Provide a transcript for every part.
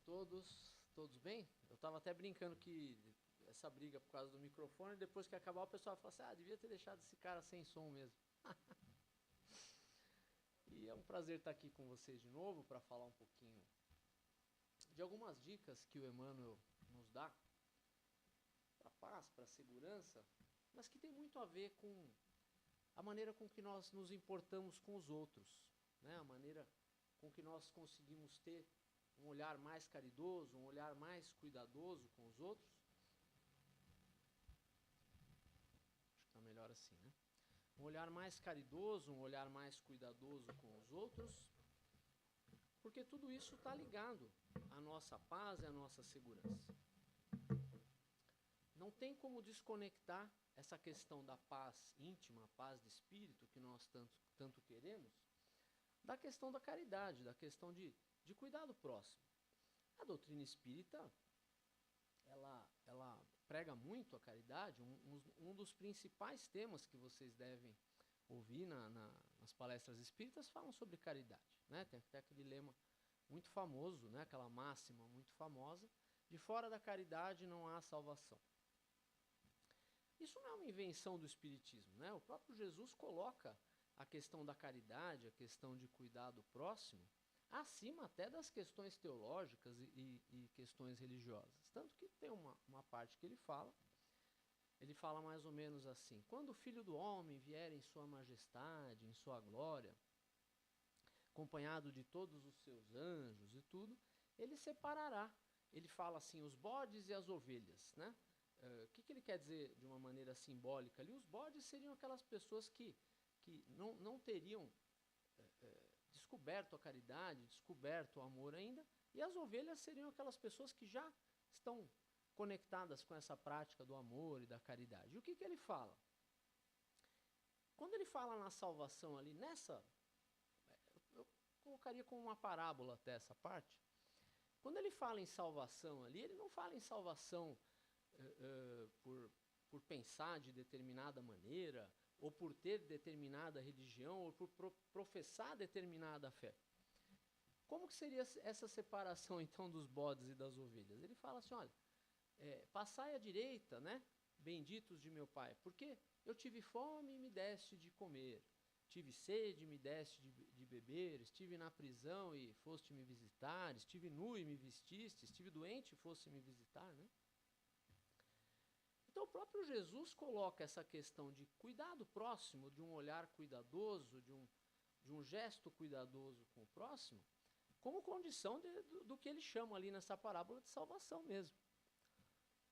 Todos bem? Eu estava até brincando que essa briga por causa do microfone, depois que acabar o pessoal fala assim, devia ter deixado esse cara sem som mesmo. E é um prazer estar aqui com vocês de novo para falar um pouquinho de algumas dicas que o Emmanuel nos dá para a paz, para a segurança, mas que tem muito a ver com a maneira com que nós nos importamos com os outros, né? A maneira com que nós conseguimos ter um olhar mais caridoso, um olhar mais cuidadoso com os outros. Acho que está melhor assim, né? Um olhar mais caridoso, um olhar mais cuidadoso com os outros, porque tudo isso está ligado à nossa paz e à nossa segurança. Não tem como desconectar essa questão da paz íntima, a paz de espírito que nós tanto queremos, da questão da caridade, da questão de cuidar do próximo. A doutrina espírita, ela prega muito a caridade. Um dos principais temas que vocês devem ouvir nas palestras espíritas falam sobre caridade, né? Tem até aquele lema muito famoso, né? Aquela máxima muito famosa, de fora da caridade não há salvação. Isso não é uma invenção do espiritismo, né? O próprio Jesus coloca a questão da caridade, a questão de cuidar do próximo, acima até das questões teológicas e questões religiosas. Tanto que tem uma parte que ele fala mais ou menos assim: quando o Filho do Homem vier em sua majestade, em sua glória, acompanhado de todos os seus anjos e tudo, ele separará. Ele fala assim, os bodes e as ovelhas, né? O que ele quer dizer de uma maneira simbólica ali? Os bodes seriam aquelas pessoas que não teriam descoberto a caridade, descoberto o amor ainda, e as ovelhas seriam aquelas pessoas que já estão conectadas com essa prática do amor e da caridade. E o que ele fala? Quando ele fala na salvação ali, eu colocaria como uma parábola até essa parte. Quando ele fala em salvação ali, ele não fala em salvação por pensar de determinada maneira, ou por ter determinada religião, ou por professar determinada fé. Como que seria essa separação, então, dos bodes e das ovelhas? Ele fala assim, olha, passai à direita, né, benditos de meu Pai, porque eu tive fome e me deste de comer, tive sede e me deste de beber, estive na prisão e foste me visitar, estive nu e me vestiste, estive doente e foste me visitar, né? Então o próprio Jesus coloca essa questão de cuidar do próximo, de um olhar cuidadoso, de um gesto cuidadoso com o próximo, como condição do que ele chama ali nessa parábola de salvação mesmo.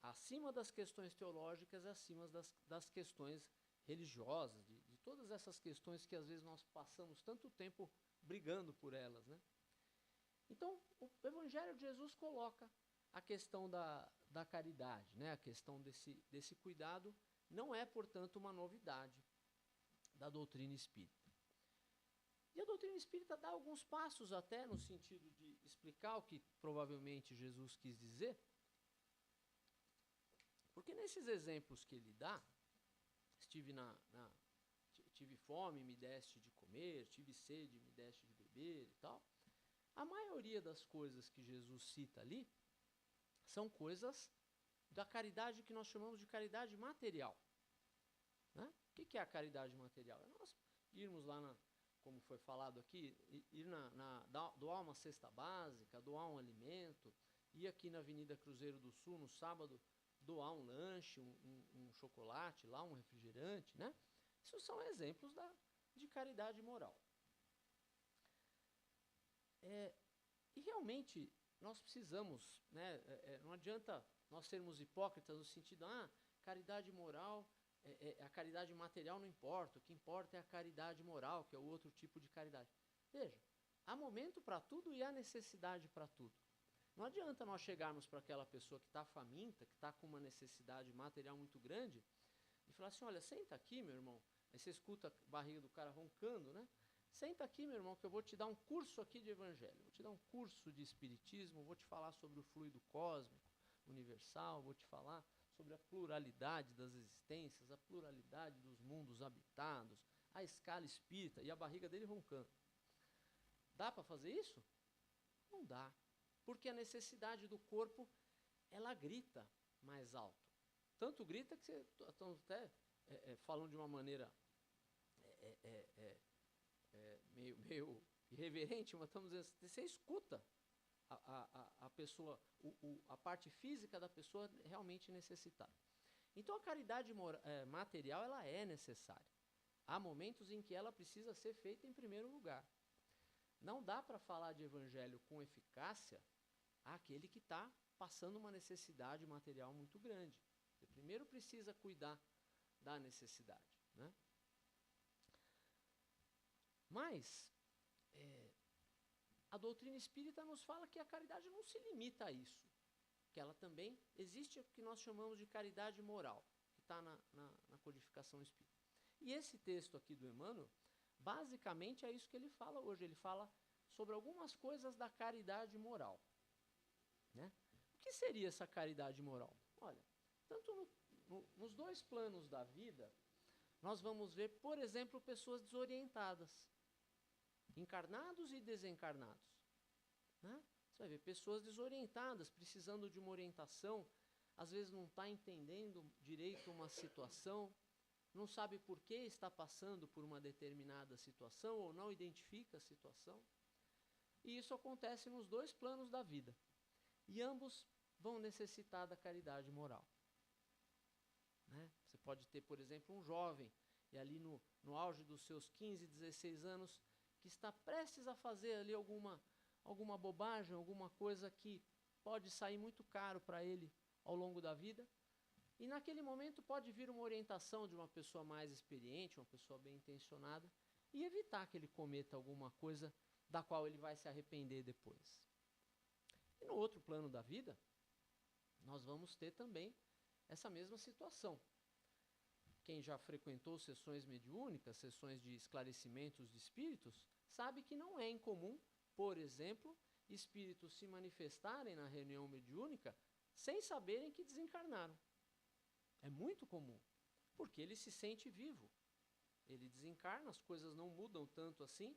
Acima das questões teológicas, acima das questões religiosas, de todas essas questões que às vezes nós passamos tanto tempo brigando por elas, né? Então, o Evangelho de Jesus coloca a questão da caridade, né? A questão desse cuidado não é, portanto, uma novidade da doutrina espírita. E a doutrina espírita dá alguns passos até no sentido de explicar o que provavelmente Jesus quis dizer, porque nesses exemplos que ele dá, tive fome, me deste de comer, tive sede, me deste de beber e tal, a maioria das coisas que Jesus cita ali são coisas da caridade que nós chamamos de caridade material. Né? O que é a caridade material? É nós irmos lá, como foi falado aqui, doar uma cesta básica, doar um alimento, ir aqui na Avenida Cruzeiro do Sul no sábado, doar um lanche, um chocolate, lá um refrigerante, né? Isso são exemplos de caridade moral. E realmente nós precisamos, né? Não adianta nós sermos hipócritas no sentido, caridade moral, a caridade material não importa, o que importa é a caridade moral, que é o outro tipo de caridade. Veja, há momento para tudo e há necessidade para tudo. Não adianta nós chegarmos para aquela pessoa que está faminta, que está com uma necessidade material muito grande, e falar assim, olha, senta aqui, meu irmão. Aí você escuta a barriga do cara roncando, né? Senta aqui, meu irmão, que eu vou te dar um curso aqui de evangelho, vou te dar um curso de espiritismo, vou te falar sobre o fluido cósmico, universal, vou te falar sobre a pluralidade das existências, a pluralidade dos mundos habitados, a escala espírita, e a barriga dele roncando. Dá para fazer isso? Não dá. porque a necessidade do corpo, ela grita mais alto. Tanto grita que estamos até falando de uma maneira meio irreverente, mas estamos dizendo, você escuta a pessoa, a parte física da pessoa realmente necessitada. Então a caridade material, ela é necessária. Há momentos em que ela precisa ser feita em primeiro lugar. Não dá para falar de evangelho com eficácia àquele que está passando uma necessidade material muito grande. Você primeiro precisa cuidar da necessidade, né? Mas a doutrina espírita nos fala que a caridade não se limita a isso, que ela também existe o que nós chamamos de caridade moral, que está na codificação espírita. E esse texto aqui do Emmanuel, basicamente é isso que ele fala hoje. Ele fala sobre algumas coisas da caridade moral, né? O que seria essa caridade moral? Olha, tanto nos dois planos da vida, nós vamos ver, por exemplo, pessoas desorientadas, encarnados e desencarnados, né? Você vai ver pessoas desorientadas, precisando de uma orientação, às vezes não está entendendo direito uma situação, não sabe por que está passando por uma determinada situação ou não identifica a situação. E isso acontece nos dois planos da vida. E ambos vão necessitar da caridade moral, né? Você pode ter, por exemplo, um jovem, e ali no auge dos seus 15, 16 anos, que está prestes a fazer ali alguma bobagem, alguma coisa que pode sair muito caro para ele ao longo da vida. E naquele momento pode vir uma orientação de uma pessoa mais experiente, uma pessoa bem intencionada, e evitar que ele cometa alguma coisa da qual ele vai se arrepender depois. E no outro plano da vida, nós vamos ter também essa mesma situação. Quem já frequentou sessões mediúnicas, sessões de esclarecimentos de espíritos, sabe que não é incomum, por exemplo, espíritos se manifestarem na reunião mediúnica sem saberem que desencarnaram. É muito comum, porque ele se sente vivo. Ele desencarna, as coisas não mudam tanto assim,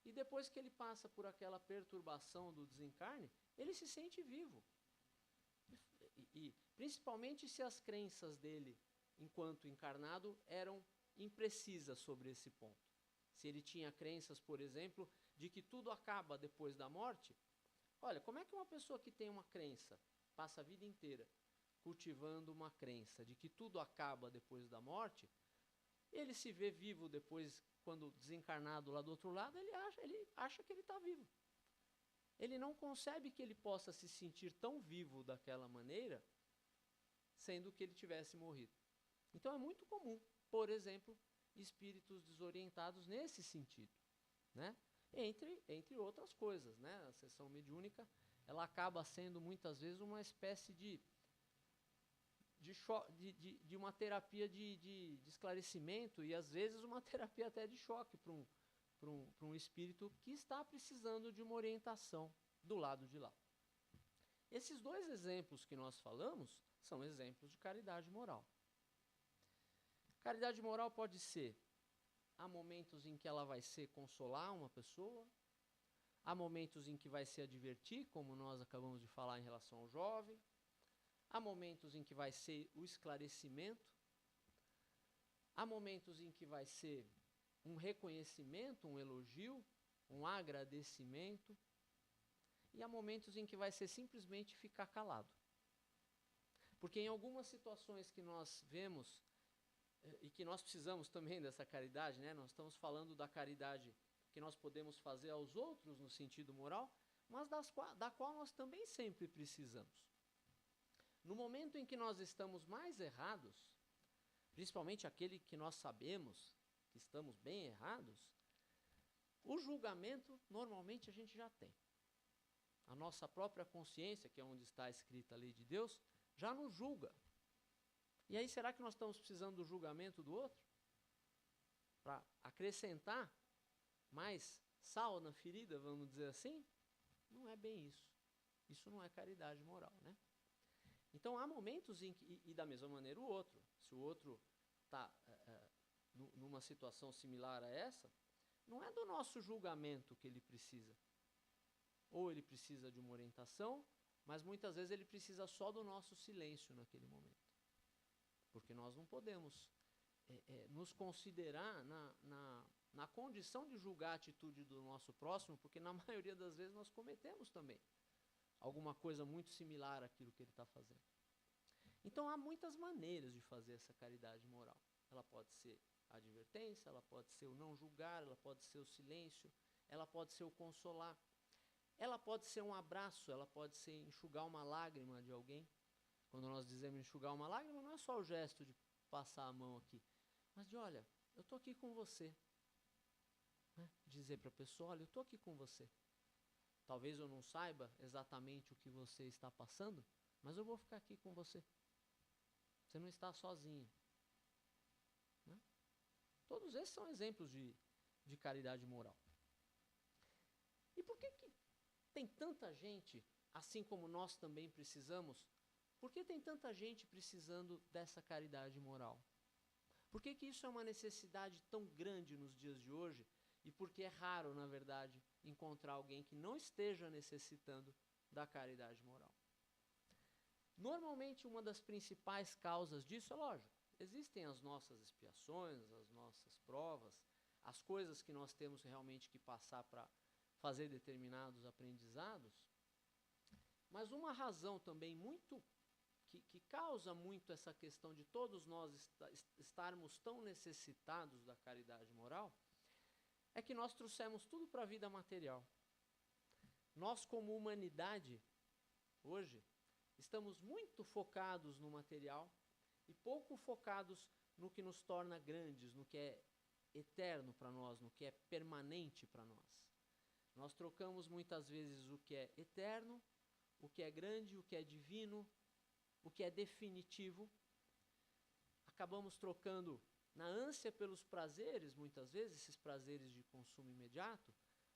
e depois que ele passa por aquela perturbação do desencarne, ele se sente vivo. E principalmente se as crenças dele, enquanto encarnado, eram imprecisas sobre esse ponto. Se ele tinha crenças, por exemplo, de que tudo acaba depois da morte, olha, como é que uma pessoa que tem uma crença, passa a vida inteira cultivando uma crença de que tudo acaba depois da morte, ele se vê vivo depois, quando desencarnado lá do outro lado, ele acha que ele está vivo. Ele não concebe que ele possa se sentir tão vivo daquela maneira, sendo que ele tivesse morrido. Então é muito comum, por exemplo, espíritos desorientados nesse sentido, né? Entre outras coisas, né? A sessão mediúnica, ela acaba sendo muitas vezes uma espécie de uma terapia de esclarecimento e às vezes uma terapia até de choque para um espírito que está precisando de uma orientação do lado de lá. Esses dois exemplos que nós falamos são exemplos de caridade moral. Caridade moral pode ser, há momentos em que ela vai ser consolar uma pessoa, há momentos em que vai ser advertir, como nós acabamos de falar em relação ao jovem, há momentos em que vai ser o esclarecimento, há momentos em que vai ser um reconhecimento, um elogio, um agradecimento, e há momentos em que vai ser simplesmente ficar calado. Porque em algumas situações que nós vemos, e que nós precisamos também dessa caridade, né? Nós estamos falando da caridade que nós podemos fazer aos outros no sentido moral, mas da qual nós também sempre precisamos. No momento em que nós estamos mais errados, principalmente aquele que nós sabemos que estamos bem errados, o julgamento normalmente a gente já tem. A nossa própria consciência, que é onde está escrita a lei de Deus, já nos julga. E aí, será que nós estamos precisando do julgamento do outro? Para acrescentar mais sal na ferida, vamos dizer assim? Não é bem isso. Isso não é caridade moral, né? Então, há momentos em que, e da mesma maneira o outro, se o outro está numa situação similar a essa, não é do nosso julgamento que ele precisa. ou ele precisa de uma orientação, mas muitas vezes ele precisa só do nosso silêncio naquele momento. Porque nós não podemos nos considerar na condição de julgar a atitude do nosso próximo, porque na maioria das vezes nós cometemos também alguma coisa muito similar àquilo que ele está fazendo. Então há muitas maneiras de fazer essa caridade moral. Ela pode ser a advertência, ela pode ser o não julgar, ela pode ser o silêncio, ela pode ser o consolar, ela pode ser um abraço, ela pode ser enxugar uma lágrima de alguém. Quando nós dizemos enxugar uma lágrima, não é só o gesto de passar a mão aqui, mas de, olha, eu estou aqui com você. Né? Dizer para a pessoa, olha, eu estou aqui com você. Talvez eu não saiba exatamente o que você está passando, mas eu vou ficar aqui com você. Você não está sozinho. Né? Todos esses são exemplos de caridade moral. E por que tem tanta gente, assim como nós também precisamos, por que tem tanta gente precisando dessa caridade moral? Por que isso é uma necessidade tão grande nos dias de hoje? E por que é raro, na verdade, encontrar alguém que não esteja necessitando da caridade moral? Normalmente, uma das principais causas disso, é lógico, existem as nossas expiações, as nossas provas, as coisas que nós temos realmente que passar para fazer determinados aprendizados, mas uma razão também muito que causa muito essa questão de todos nós estarmos tão necessitados da caridade moral, é que nós trouxemos tudo para a vida material. Nós, como humanidade, hoje, estamos muito focados no material e pouco focados no que nos torna grandes, no que é eterno para nós, no que é permanente para nós. Nós trocamos muitas vezes o que é eterno, o que é grande, o que é divino, o que é definitivo. Acabamos trocando na ânsia pelos prazeres, muitas vezes, esses prazeres de consumo imediato,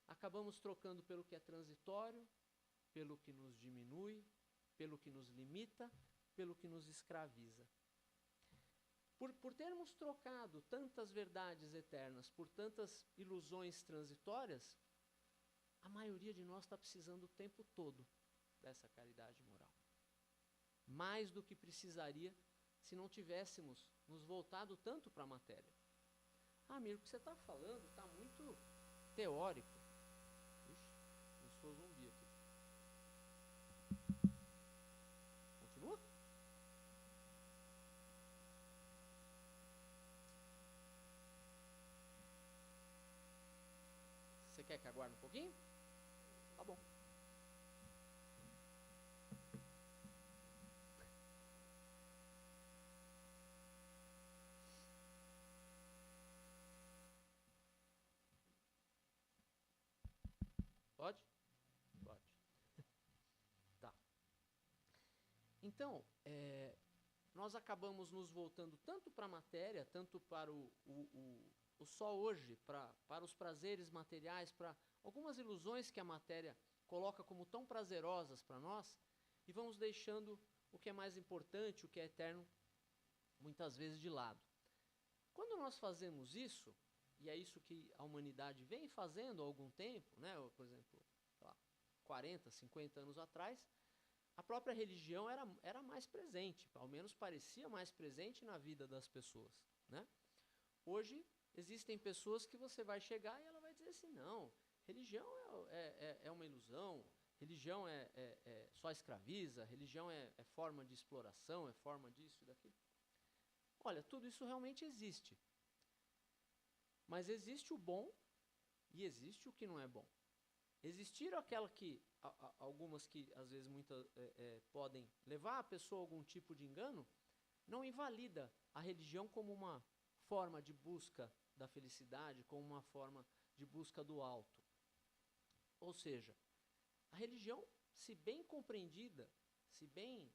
acabamos trocando pelo que é transitório, pelo que nos diminui, pelo que nos limita, pelo que nos escraviza. Por termos trocado tantas verdades eternas por tantas ilusões transitórias, a maioria de nós está precisando o tempo todo dessa caridade moral. Mais do que precisaria se não tivéssemos nos voltado tanto para a matéria. Ah, Miro, o que você está falando está muito teórico. Ixi, eu sou zumbi aqui. Continua? Você quer que aguarde um pouquinho? Tá bom. Pode? Pode. Tá. Então, nós acabamos nos voltando tanto para a matéria, tanto para o só hoje, para os prazeres materiais, para algumas ilusões que a matéria coloca como tão prazerosas para nós, e vamos deixando o que é mais importante, o que é eterno, muitas vezes de lado. Quando nós fazemos isso, e é isso que a humanidade vem fazendo há algum tempo, né? Por exemplo, sei lá, 40, 50 anos atrás, a própria religião era mais presente, ao menos parecia mais presente na vida das pessoas. Né? Hoje, existem pessoas que você vai chegar e ela vai dizer assim, não, religião é uma ilusão, religião só escraviza, religião é forma de exploração, é forma disso e daquilo. Olha, tudo isso realmente existe. Mas existe o bom e existe o que não é bom. Existiram algumas que, às vezes, podem levar a pessoa a algum tipo de engano, não invalida a religião como uma forma de busca da felicidade, como uma forma de busca do alto. Ou seja, a religião, se bem compreendida, se bem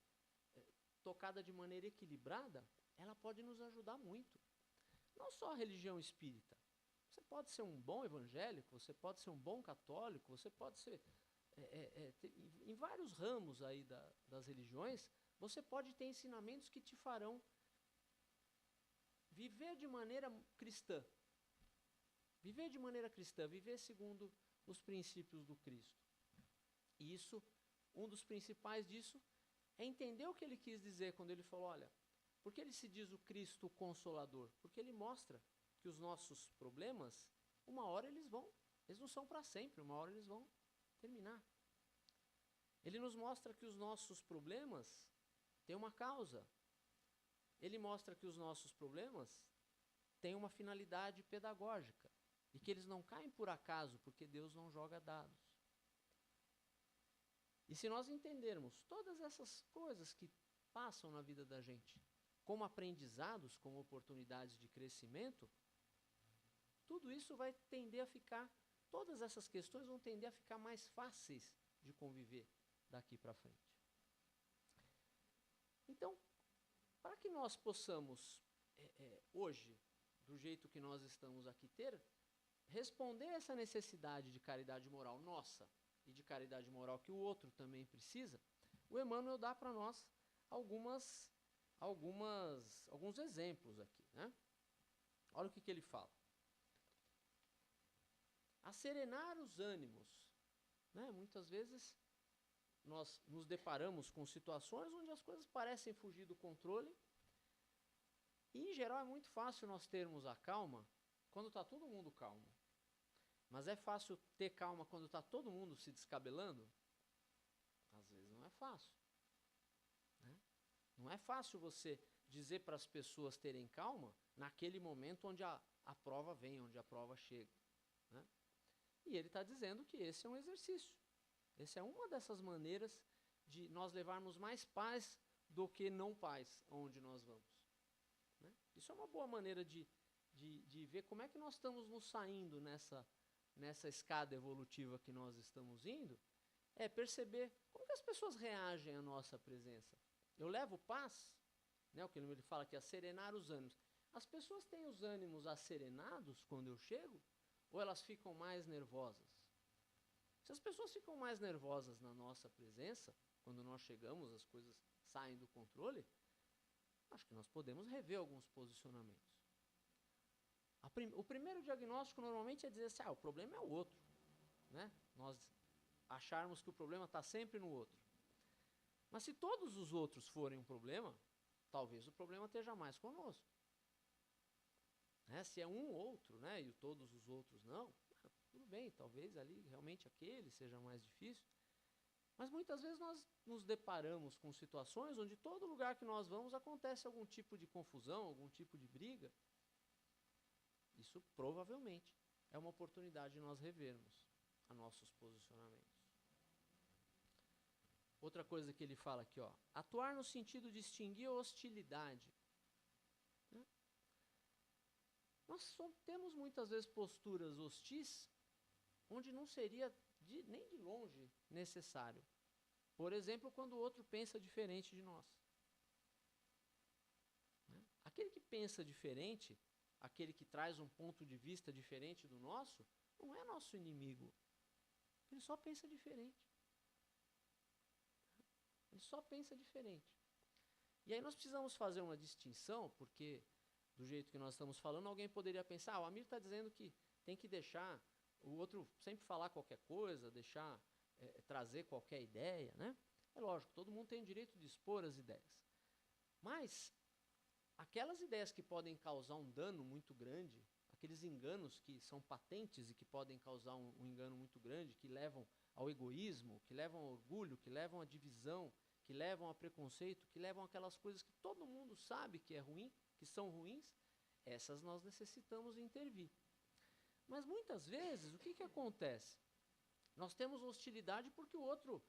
tocada de maneira equilibrada, ela pode nos ajudar muito. Não só a religião espírita. Você pode ser um bom evangélico, você pode ser um bom católico, você pode ser... em vários ramos aí das religiões, você pode ter ensinamentos que te farão viver de maneira cristã. Viver de maneira cristã, viver segundo os princípios do Cristo. E isso, um dos principais disso, é entender o que ele quis dizer quando ele falou, olha, por que ele se diz o Cristo Consolador? Porque ele mostra que os nossos problemas, uma hora eles não são para sempre, uma hora eles vão terminar. Ele nos mostra que os nossos problemas têm uma causa. Ele mostra que os nossos problemas têm uma finalidade pedagógica e que eles não caem por acaso, porque Deus não joga dados. E se nós entendermos todas essas coisas que passam na vida da gente como aprendizados, como oportunidades de crescimento, tudo isso vai tender a ficar, todas essas questões vão tender a ficar mais fáceis de conviver daqui para frente. Então, para que nós possamos, hoje, do jeito que nós estamos aqui, responder essa necessidade de caridade moral nossa e de caridade moral que o outro também precisa, o Emmanuel dá para nós alguns exemplos aqui, né? Olha o que ele fala. Acerenar os ânimos, né? Muitas vezes nós nos deparamos com situações onde as coisas parecem fugir do controle e, em geral, é muito fácil nós termos a calma quando está todo mundo calmo. Mas é fácil ter calma quando está todo mundo se descabelando? Às vezes não é fácil. Né? Não é fácil você dizer para as pessoas terem calma naquele momento onde a prova vem, onde a prova chega. Né? E ele está dizendo que esse é um exercício. Essa é uma dessas maneiras de nós levarmos mais paz do que não paz onde nós vamos. Né? Isso é uma boa maneira de ver como é que nós estamos nos saindo nessa escada evolutiva que nós estamos indo, é perceber como que as pessoas reagem à nossa presença. Eu levo paz, né, o que ele fala que é serenar os ânimos. As pessoas têm os ânimos asserenados quando eu chego, ou elas ficam mais nervosas? Se as pessoas ficam mais nervosas na nossa presença, quando nós chegamos, as coisas saem do controle, acho que nós podemos rever alguns posicionamentos. O primeiro diagnóstico normalmente é dizer assim, o problema é o outro. Né? Nós acharmos que o problema está sempre no outro. Mas se todos os outros forem um problema, talvez o problema esteja mais conosco. Né? Se é um ou outro, né? E todos os outros não, tudo bem, talvez ali realmente aquele seja mais difícil. Mas muitas vezes nós nos deparamos com situações onde todo lugar que nós vamos acontece algum tipo de confusão, algum tipo de briga. Isso provavelmente é uma oportunidade de nós revermos a nossos posicionamentos. Outra coisa que ele fala aqui, atuar no sentido de extinguir a hostilidade. Né? Nós temos muitas vezes posturas hostis onde não seria nem de longe necessário. Por exemplo, quando o outro pensa diferente de nós. Né? Aquele que pensa diferente, aquele que traz um ponto de vista diferente do nosso, não é nosso inimigo. Ele só pensa diferente. Ele só pensa diferente. E aí nós precisamos fazer uma distinção, porque do jeito que nós estamos falando, alguém poderia pensar, o Amir está dizendo que tem que deixar o outro sempre falar qualquer coisa, deixar trazer qualquer ideia, né? É lógico, todo mundo tem o direito de expor as ideias. Mas aquelas ideias que podem causar um dano muito grande, aqueles enganos que são patentes e que podem causar um engano muito grande, que levam ao egoísmo, que levam ao orgulho, que levam à divisão, que levam a preconceito, que levam aquelas coisas que todo mundo sabe que é ruim, que são ruins, essas nós necessitamos intervir. Mas muitas vezes, o que acontece? Nós temos hostilidade porque o outro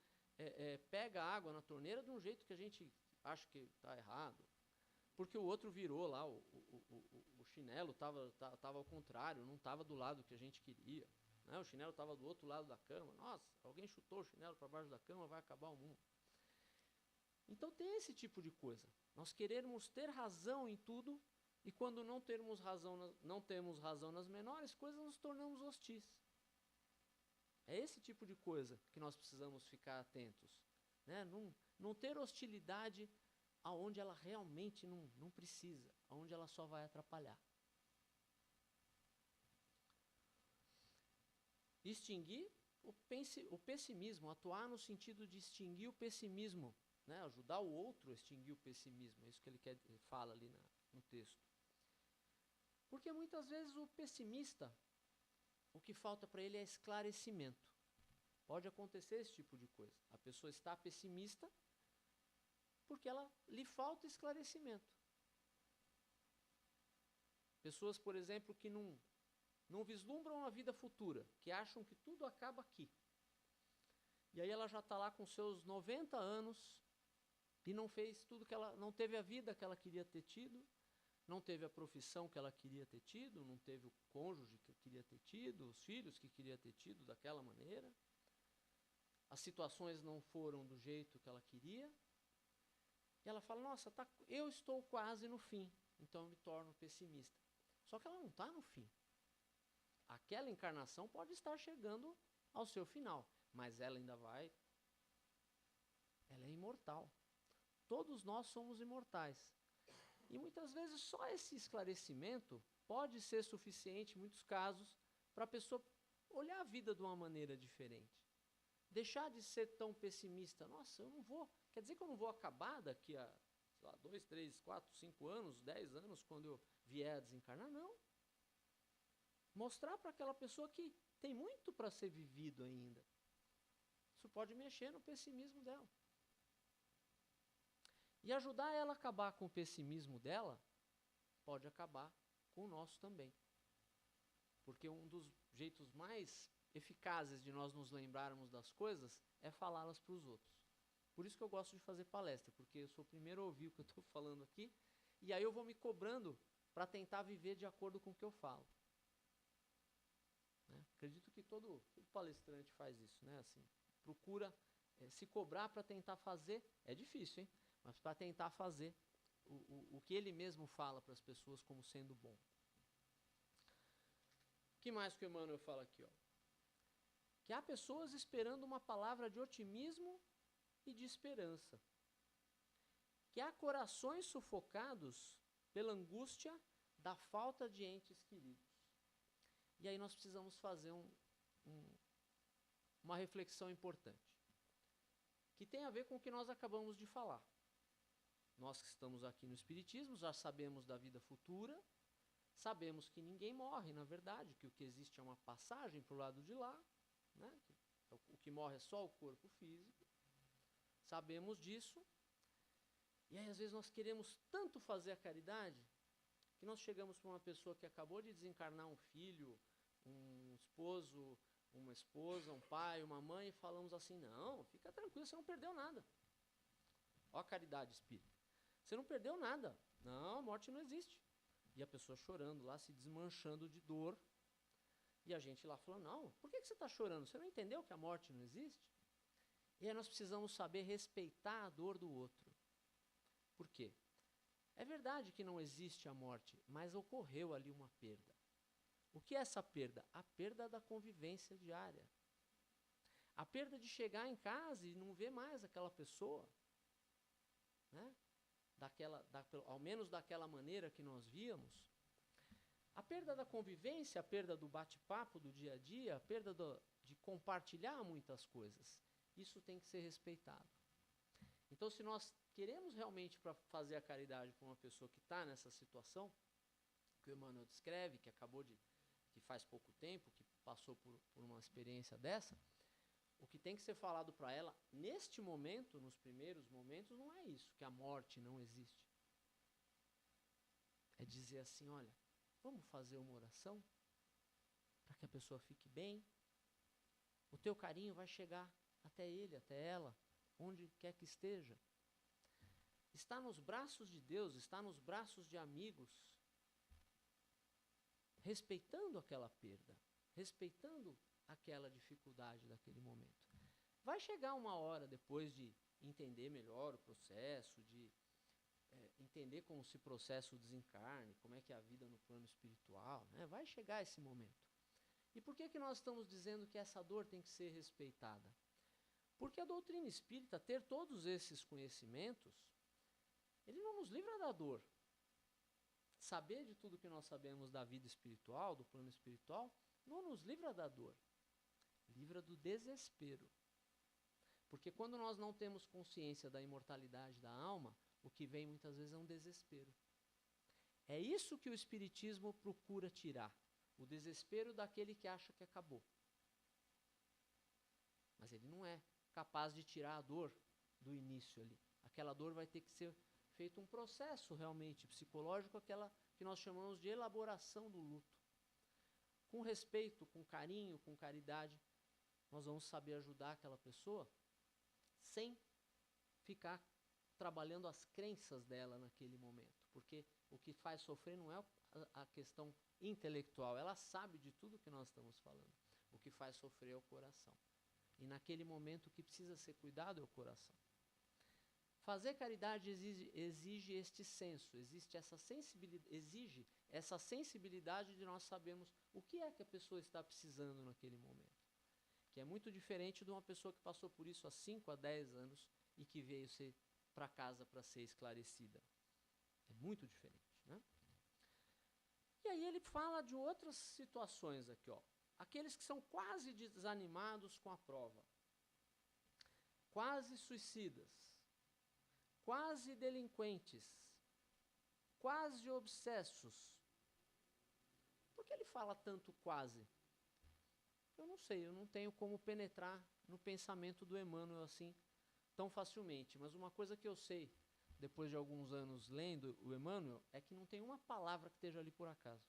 pega a água na torneira de um jeito que a gente acha que está errado. Porque o outro virou lá, o chinelo estava ao contrário, não estava do lado que a gente queria. Né? O chinelo estava do outro lado da cama. Nossa, alguém chutou o chinelo para baixo da cama, vai acabar o mundo. Então tem esse tipo de coisa. Nós queremos ter razão em tudo e quando não temos razão nas menores coisas, nos tornamos hostis. É esse tipo de coisa que nós precisamos ficar atentos. Né? Não ter hostilidade aonde ela realmente não precisa, aonde ela só vai atrapalhar. Extinguir o pessimismo, atuar no sentido de extinguir o pessimismo, né? Ajudar o outro a extinguir o pessimismo, é isso que ele fala ali no texto. Porque muitas vezes o pessimista, o que falta para ele é esclarecimento. Pode acontecer esse tipo de coisa. A pessoa está pessimista porque lhe falta esclarecimento. Pessoas, por exemplo, que não vislumbram a vida futura, que acham que tudo acaba aqui. E aí ela já está lá com seus 90 anos e não fez tudo que ela... Não teve a vida que ela queria ter tido, não teve a profissão que ela queria ter tido, não teve o cônjuge que queria ter tido, os filhos que queria ter tido daquela maneira. As situações não foram do jeito que ela queria. E ela fala, nossa, eu estou quase no fim, então eu me torno pessimista. Só que ela não está no fim. Aquela encarnação pode estar chegando ao seu final, mas ela ainda vai... Ela é imortal. Todos nós somos imortais. E muitas vezes só esse esclarecimento pode ser suficiente, em muitos casos, para a pessoa olhar a vida de uma maneira diferente. Deixar de ser tão pessimista. Nossa, eu não vou... Quer dizer que eu não vou acabar daqui a, sei lá, 2, 3, 4, 5 anos, 10 anos, quando eu vier a desencarnar? Não. Mostrar para aquela pessoa que tem muito para ser vivido ainda. Isso pode mexer no pessimismo dela. E ajudar ela a acabar com o pessimismo dela, pode acabar com o nosso também. Porque um dos jeitos mais eficazes de nós nos lembrarmos das coisas é falá-las para os outros. Por isso que eu gosto de fazer palestra, porque eu sou o primeiro a ouvir o que eu estou falando aqui, e aí eu vou me cobrando para tentar viver de acordo com o que eu falo. Né? Acredito que todo palestrante faz isso, né? Assim, procura se cobrar para tentar fazer, é difícil, hein? Mas para tentar fazer o que ele mesmo fala para as pessoas como sendo bom. O que mais que o Emmanuel fala aqui? Ó? Que há pessoas esperando uma palavra de otimismo e de esperança. Que há corações sufocados pela angústia da falta de entes queridos. E aí nós precisamos fazer uma reflexão importante, que tem a ver com o que nós acabamos de falar. Nós que estamos aqui no Espiritismo já sabemos da vida futura, sabemos que ninguém morre, na verdade, que o que existe é uma passagem para o lado de lá, né? O que morre é só o corpo físico, sabemos disso, e aí às vezes nós queremos tanto fazer a caridade, que nós chegamos para uma pessoa que acabou de desencarnar um filho, um esposo, uma esposa, um pai, uma mãe, e falamos assim, não, fica tranquilo, você não perdeu nada. Ó a caridade espírita. Você não perdeu nada. Não, a morte não existe. E a pessoa chorando lá, se desmanchando de dor. E a gente lá falando, não, por que você está chorando? Você não entendeu que a morte não existe? E aí nós precisamos saber respeitar a dor do outro. Por quê? É verdade que não existe a morte, mas ocorreu ali uma perda. O que é essa perda? A perda da convivência diária. A perda de chegar em casa e não ver mais aquela pessoa, né? Ao menos daquela maneira que nós víamos. A perda da convivência, a perda do bate-papo do dia a dia, a perda de compartilhar muitas coisas. Isso tem que ser respeitado. Então, se nós queremos realmente fazer a caridade para uma pessoa que está nessa situação, que o Emmanuel descreve, que faz pouco tempo, que passou por uma experiência dessa, o que tem que ser falado para ela, neste momento, nos primeiros momentos, não é isso, que a morte não existe. É dizer assim, olha, vamos fazer uma oração para que a pessoa fique bem. O teu carinho vai chegar até ele, até ela, onde quer que esteja. Está nos braços de Deus, está nos braços de amigos, respeitando aquela perda, respeitando aquela dificuldade daquele momento. Vai chegar uma hora depois de entender melhor o processo, de entender como se processa o desencarne, como é que é a vida no plano espiritual, né? Vai chegar esse momento. E por que nós estamos dizendo que essa dor tem que ser respeitada? Porque a doutrina espírita, ter todos esses conhecimentos, ele não nos livra da dor. Saber de tudo que nós sabemos da vida espiritual, do plano espiritual, não nos livra da dor. livra do desespero. Porque quando nós não temos consciência da imortalidade da alma, o que vem muitas vezes é um desespero. É isso que o Espiritismo procura tirar, o desespero daquele que acha que acabou. Mas ele não é capaz de tirar a dor do início ali. Aquela dor vai ter que ser feito um processo realmente psicológico, aquela que nós chamamos de elaboração do luto. Com respeito, com carinho, com caridade, nós vamos saber ajudar aquela pessoa sem ficar trabalhando as crenças dela naquele momento. Porque o que faz sofrer não é a questão intelectual, ela sabe de tudo que nós estamos falando. O que faz sofrer é o coração. E naquele momento o que precisa ser cuidado é o coração. Fazer caridade exige este senso, exige essa sensibilidade de nós sabermos o que é que a pessoa está precisando naquele momento. Que é muito diferente de uma pessoa que passou por isso há 5 a 10 anos e que veio para casa para ser esclarecida. É muito diferente, né? E aí ele fala de outras situações aqui, ó. Aqueles que são quase desanimados com a prova, quase suicidas, quase delinquentes, quase obsessos. Por que ele fala tanto quase? Eu não sei, eu não tenho como penetrar no pensamento do Emmanuel assim tão facilmente. Mas uma coisa que eu sei, depois de alguns anos lendo o Emmanuel, é que não tem uma palavra que esteja ali por acaso.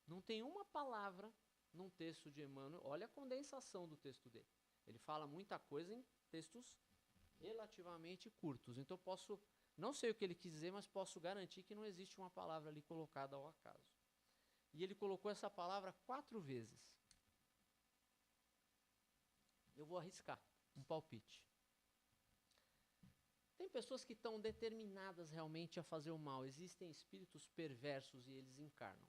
Não tem uma palavra num texto de Emmanuel. Olha a condensação do texto dele. Ele fala muita coisa em textos relativamente curtos. Então eu posso, não sei o que ele quis dizer, mas posso garantir que não existe uma palavra ali colocada ao acaso. E ele colocou essa palavra 4 vezes. Eu vou arriscar um palpite. Tem pessoas que estão determinadas realmente a fazer o mal. Existem espíritos perversos e eles encarnam.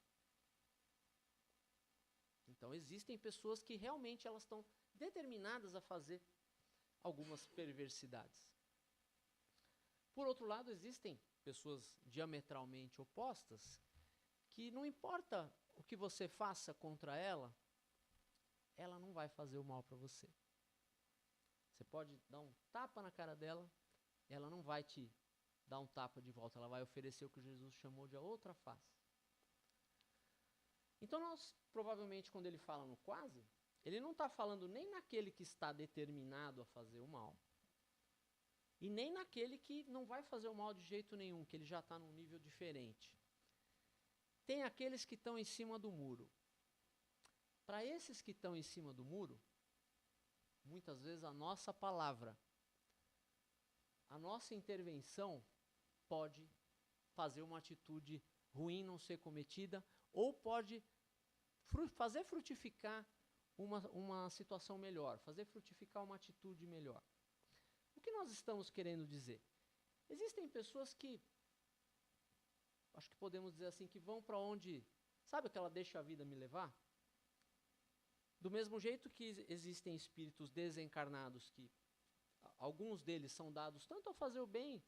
Então existem pessoas que realmente elas estão determinadas a fazer algumas perversidades. Por outro lado, existem pessoas diametralmente opostas que não importa o que você faça contra ela, ela não vai fazer o mal para você. Você pode dar um tapa na cara dela, ela não vai te dar um tapa de volta, ela vai oferecer o que Jesus chamou de a outra face. Então nós, provavelmente, quando ele fala no quase, ele não está falando nem naquele que está determinado a fazer o mal, e nem naquele que não vai fazer o mal de jeito nenhum, que ele já está num nível diferente. Tem aqueles que estão em cima do muro. Para esses que estão em cima do muro, muitas vezes a nossa palavra, a nossa intervenção pode fazer uma atitude ruim não ser cometida, ou pode fazer frutificar uma situação melhor, fazer frutificar uma atitude melhor. O que nós estamos querendo dizer? Existem pessoas que, acho que podemos dizer assim, que vão para onde, sabe aquela deixa a vida me levar? Do mesmo jeito que existem espíritos desencarnados que alguns deles são dados tanto a fazer o bem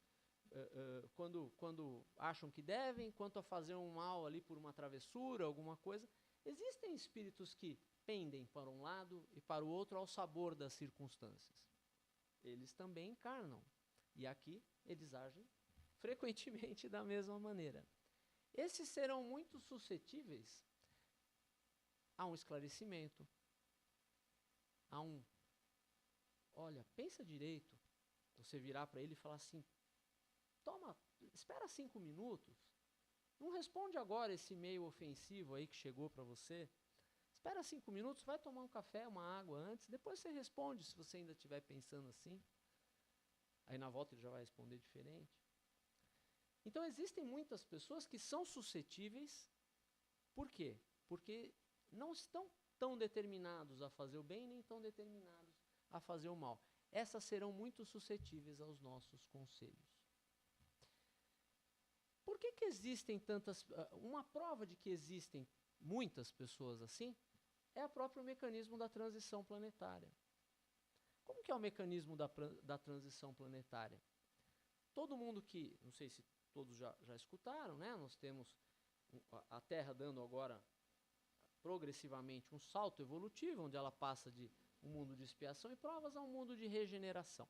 quando acham que devem, quanto a fazer um mal ali por uma travessura, alguma coisa. Existem espíritos que pendem para um lado e para o outro ao sabor das circunstâncias. Eles também encarnam. E aqui eles agem frequentemente da mesma maneira. Esses serão muito suscetíveis a um esclarecimento, a um, olha, pensa direito, você virar para ele e falar assim, espera 5 minutos, não responde agora esse e-mail ofensivo aí que chegou para você, espera 5 minutos, vai tomar um café, uma água antes, depois você responde se você ainda estiver pensando assim, aí na volta ele já vai responder diferente. Então existem muitas pessoas que são suscetíveis, por quê? Porque não estão tão determinados a fazer o bem, nem tão determinados a fazer o mal. Essas serão muito suscetíveis aos nossos conselhos. Por que existem tantas... Uma prova de que existem muitas pessoas assim é o próprio mecanismo da transição planetária. Como que é o mecanismo da transição planetária? Todo mundo que... Não sei se todos já escutaram, né? Nós temos a Terra dando agora progressivamente um salto evolutivo, onde ela passa de um mundo de expiação e provas a um mundo de regeneração.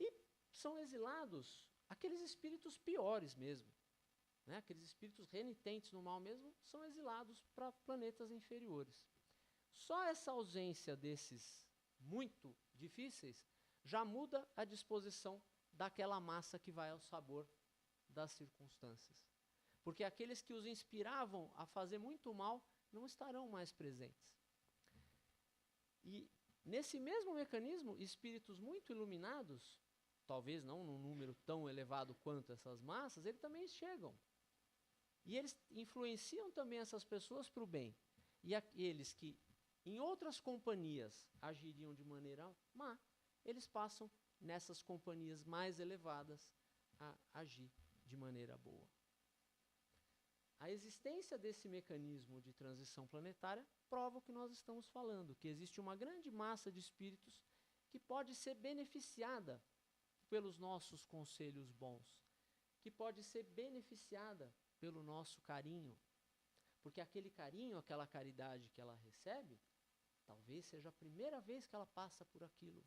E são exilados aqueles espíritos piores mesmo, né? Aqueles espíritos renitentes no mal mesmo, são exilados para planetas inferiores. Só essa ausência desses muito difíceis já muda a disposição daquela massa que vai ao sabor das circunstâncias. Porque aqueles que os inspiravam a fazer muito mal não estarão mais presentes. E nesse mesmo mecanismo, espíritos muito iluminados, talvez não num número tão elevado quanto essas massas, eles também chegam. E eles influenciam também essas pessoas para o bem. E aqueles que em outras companhias agiriam de maneira má, eles passam nessas companhias mais elevadas a agir de maneira boa. A existência desse mecanismo de transição planetária prova o que nós estamos falando, que existe uma grande massa de espíritos que pode ser beneficiada pelos nossos conselhos bons, que pode ser beneficiada pelo nosso carinho, porque aquele carinho, aquela caridade que ela recebe, talvez seja a primeira vez que ela passa por aquilo.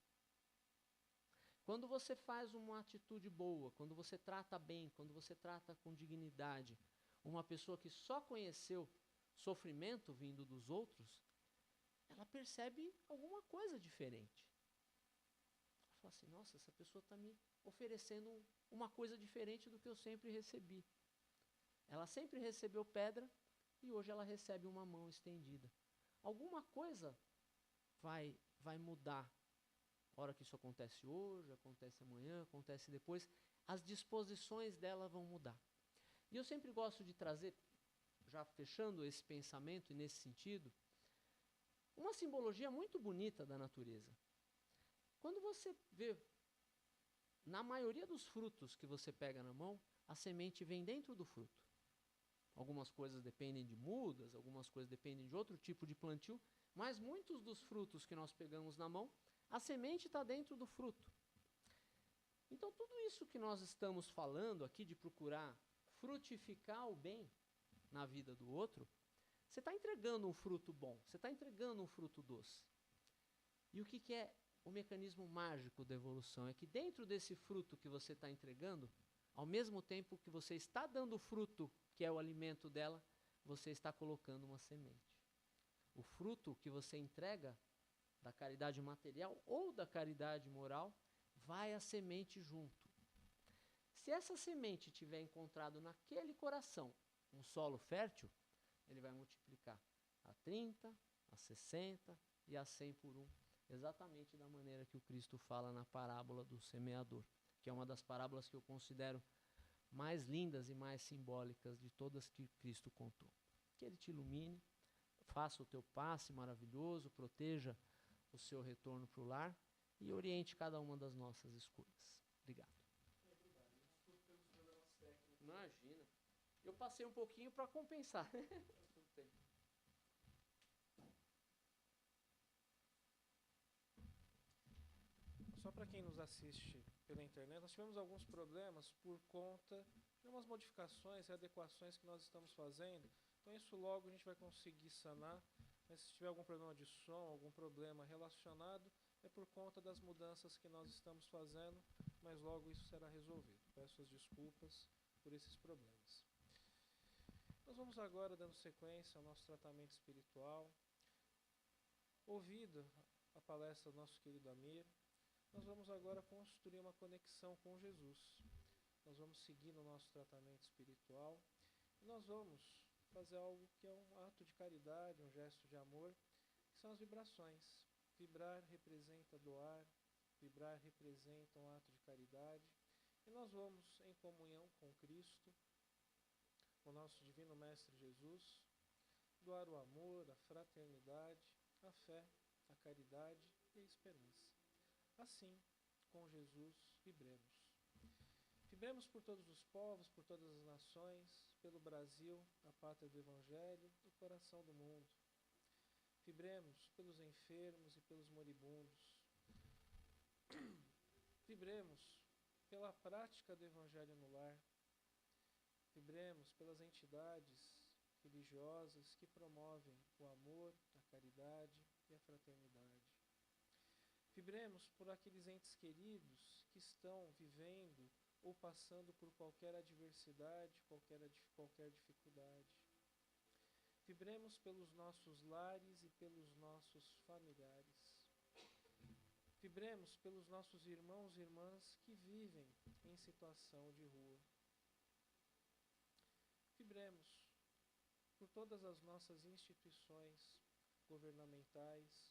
Quando você faz uma atitude boa, quando você trata bem, quando você trata com dignidade, uma pessoa que só conheceu sofrimento vindo dos outros, ela percebe alguma coisa diferente. Ela fala assim, nossa, essa pessoa está me oferecendo uma coisa diferente do que eu sempre recebi. Ela sempre recebeu pedra e hoje ela recebe uma mão estendida. Alguma coisa vai mudar. A hora que isso acontece hoje, acontece amanhã, acontece depois, as disposições dela vão mudar. E eu sempre gosto de trazer, já fechando esse pensamento e nesse sentido, uma simbologia muito bonita da natureza. Quando você vê, na maioria dos frutos que você pega na mão, a semente vem dentro do fruto. Algumas coisas dependem de mudas, algumas coisas dependem de outro tipo de plantio, mas muitos dos frutos que nós pegamos na mão, a semente está dentro do fruto. Então, tudo isso que nós estamos falando aqui de procurar frutificar o bem na vida do outro, você está entregando um fruto bom, você está entregando um fruto doce. E o que é o mecanismo mágico da evolução? É que dentro desse fruto que você está entregando, ao mesmo tempo que você está dando o fruto, que é o alimento dela, você está colocando uma semente. O fruto que você entrega da caridade material ou da caridade moral, vai a semente junto. Se essa semente tiver encontrado naquele coração um solo fértil, ele vai multiplicar a 30, a 60 e a 100 por 1, exatamente da maneira que o Cristo fala na parábola do semeador, que é uma das parábolas que eu considero mais lindas e mais simbólicas de todas que Cristo contou. Que Ele te ilumine, faça o teu passe maravilhoso, proteja o seu retorno para o lar e oriente cada uma das nossas escolhas. Obrigado. Imagina. Eu passei um pouquinho para compensar. Só para quem nos assiste pela internet, nós tivemos alguns problemas por conta de umas modificações e adequações que nós estamos fazendo. Então isso logo a gente vai conseguir sanar. Mas se tiver algum problema de som, algum problema relacionado, é por conta das mudanças que nós estamos fazendo, mas logo isso será resolvido. Peço as desculpas por esses problemas. Nós vamos agora dando sequência ao nosso tratamento espiritual. Ouvido a palestra do nosso querido Amir, nós vamos agora construir uma conexão com Jesus. Nós vamos seguir no nosso tratamento espiritual e nós vamos fazer algo que é um ato de caridade, um gesto de amor, que são as vibrações. Vibrar representa doar, vibrar representa um ato de caridade. E nós vamos, em comunhão com Cristo, o nosso Divino Mestre Jesus, doar o amor, a fraternidade, a fé, a caridade e a esperança. Assim, com Jesus, vibremos. Vibremos por todos os povos, por todas as nações, pelo Brasil, a pátria do Evangelho, o coração do mundo. Vibremos pelos enfermos e pelos moribundos. Vibremos pela prática do Evangelho no lar. Vibremos pelas entidades religiosas que promovem o amor, a caridade e a fraternidade. Vibremos por aqueles entes queridos que estão vivendo ou passando por qualquer adversidade, qualquer dificuldade. Vibremos pelos nossos lares e pelos nossos familiares. Vibremos pelos nossos irmãos e irmãs que vivem em situação de rua. Vibremos por todas as nossas instituições governamentais,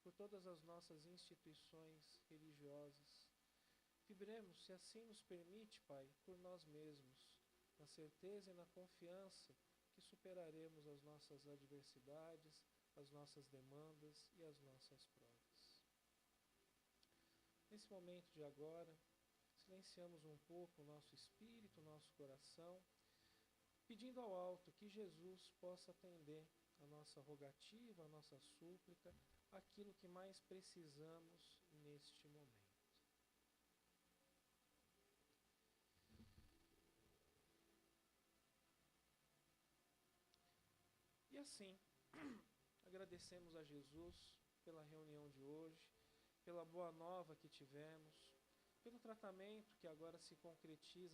por todas as nossas instituições religiosas. Vibremos, se assim nos permite, Pai, por nós mesmos, na certeza e na confiança que superaremos as nossas adversidades, as nossas demandas e as nossas provas. Nesse momento de agora, silenciamos um pouco o nosso espírito, o nosso coração, pedindo ao alto que Jesus possa atender a nossa rogativa, a nossa súplica, aquilo que mais precisamos neste momento. E assim, agradecemos a Jesus pela reunião de hoje, pela boa nova que tivemos, pelo tratamento que agora se concretiza